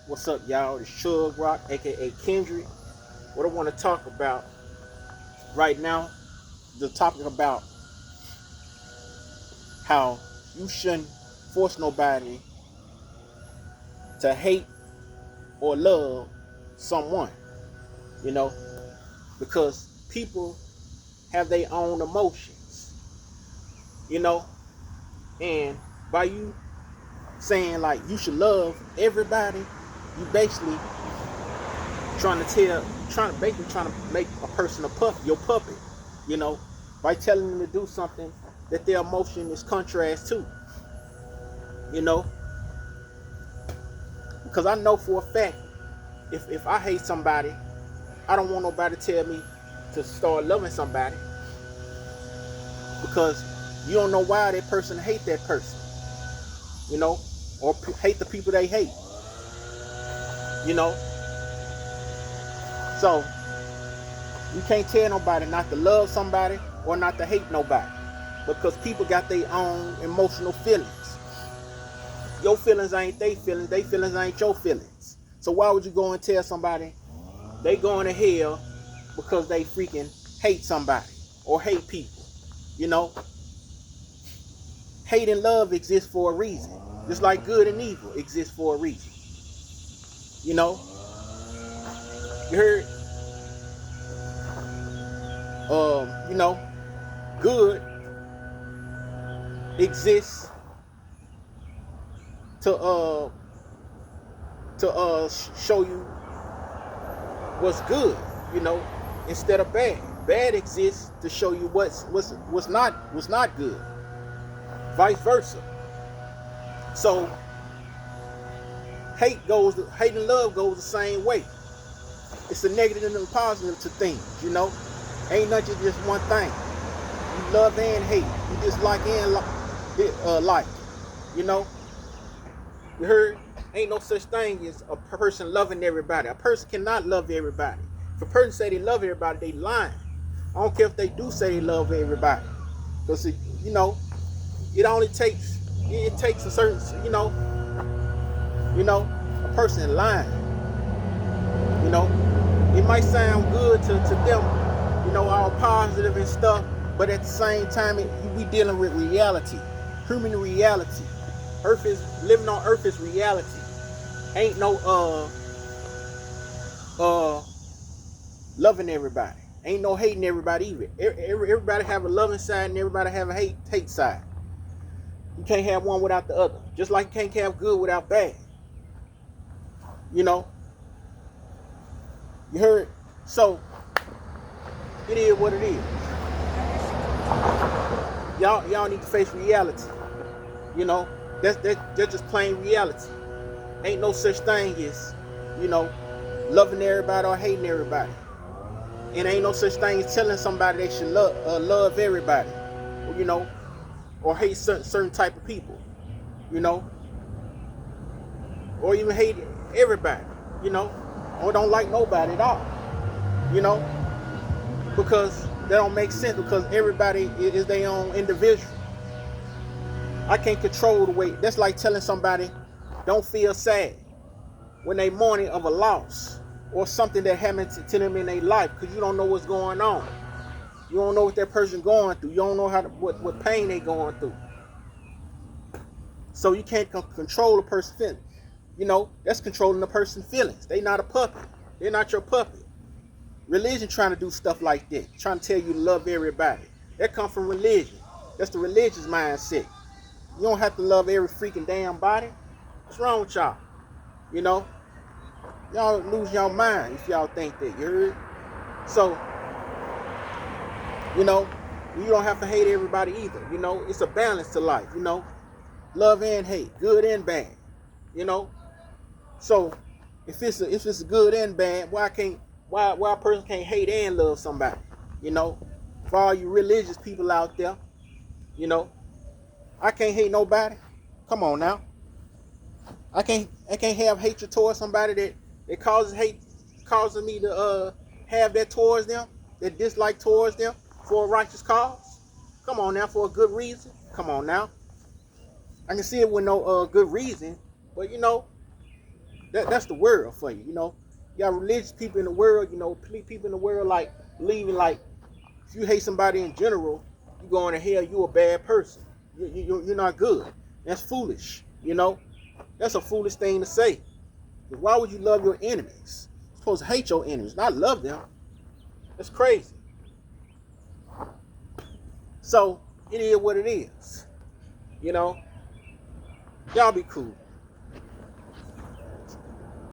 What's up, y'all? It's Chug Rock, aka Kendrick. What I want to talk about right now, the topic about how you shouldn't force nobody to hate or love someone, you know, because people have their own emotions, you know, and by you saying like you should love everybody, you basically trying to make a person a your puppet, you know, by telling them to do something that their emotion is contrast to, you know, because I know for a fact if I hate somebody, I don't want nobody to tell me to start loving somebody because you don't know why that person hate that person, you know, or hate the people they hate, you know. So you can't tell nobody not to love somebody or not to hate nobody because people got their own emotional feelings. Your feelings ain't they feelings ain't your feelings. So why would you go and tell somebody they going to hell because they freaking hate somebody or hate people? You know, hate and love exist for a reason. Just like good and evil exist for a reason. You know, you heard, you know, good exists to show you what's good, you know, instead of bad. Bad exists to show you what's not good. Vice versa. So hate and love goes the same way. It's a negative and a positive to things, you know. Ain't nothing just one thing. You love and hate. You dislike and like. You know. You heard? Ain't no such thing as a person loving everybody. A person cannot love everybody. If a person say they love everybody, they lying. I don't care if they do say they love everybody, because you know it takes a certain a person lying. You know, it might sound good to them, you know, all positive and stuff, but at the same time, we dealing with reality, human reality. Living on Earth is reality. Ain't no loving everybody. Ain't no hating everybody either. Everybody have a loving side and everybody have a hate side. You can't have one without the other. Just like you can't have good without bad. You know, you heard? So it is what it is. Y'all need to face reality. You know, that's just plain reality. Ain't no such thing as, you know, loving everybody or hating everybody. And ain't no such thing as telling somebody they should love everybody, or, you know, or hate certain type of people, you know, or even hate everybody, you know, or don't like nobody at all, you know, because that don't make sense because everybody is their own individual. I can't control the way. That's like telling somebody don't feel sad when they mourning of a loss or something that happened to them in their life because you don't know what's going on. You don't know what that person going through. You don't know what pain they going through. So you can't control a person's feelings. You know, that's controlling the person's feelings. They not a puppet. They're not your puppet. Religion trying to do stuff like that, trying to tell you to love everybody. That come from religion. That's the religious mindset. You don't have to love every freaking damn body. What's wrong with y'all? You know, y'all lose your mind if y'all think that. You heard? So, you know, you don't have to hate everybody either. You know, it's a balance to life. You know, love and hate, good and bad. You know, so if it's good and bad, why a person can't hate and love somebody? You know, for all you religious people out there, you know, I can't hate nobody. Come on now, I can't have hatred towards somebody that causes hate, causing me to have that towards them, that dislike towards them for a righteous cause. Come on now, for a good reason. Come on now, I can see it with no good reason, but you know That's the world for you, you know. You got religious people in the world, you know, people in the world like believing like if you hate somebody in general, you going to hell, you a bad person. You're not good. That's foolish, you know. That's a foolish thing to say. Why would you love your enemies? You're supposed to hate your enemies, not love them. That's crazy. So it is what it is. You know, y'all be cool.